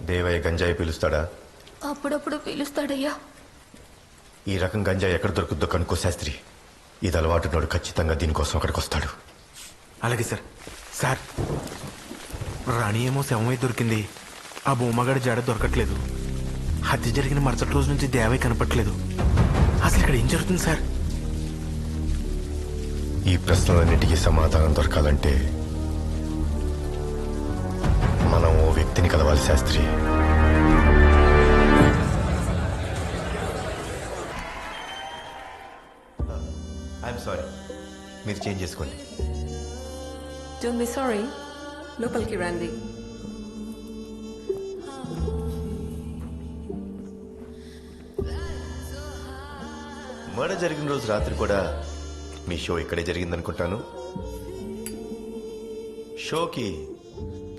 దేవయ్య గంజాయి పిలుస్తాడా? అప్పుడప్పుడు పిలుస్తాడయ్యా. ఈ రకం గంజాయి ఎక్కడ దొరుకుద్దో కనుక్కో శాస్త్రి. ఇది అలవాటున్నాడు, ఖచ్చితంగా దీనికోసం అక్కడికి వస్తాడు. అలాగే సార్. సార్, రాణి ఏమో శవమై దొరికింది. ఆ బొమ్మగాడి జాడ దొరకట్లేదు. హత్య జరిగిన మరుసటి రోజు నుంచి దేవయ్య కనపట్లేదు. అసలు ఇక్కడ ఏం జరుగుతుంది సార్? ఈ ప్రశ్నలన్నిటికీ సమాధానం దొరకాలంటే మనం ఓ వ్యక్తిని కలవాలి శాస్త్రి. ఐఎమ్ సారీ, మీరు చేంజ్ చేసుకోండి. Don't be sorry. లోపలికి రండి. మర్డర్ జరిగిన రోజు రాత్రి కూడా మీ షో ఇక్కడే జరిగిందనుకుంటాను. షోకి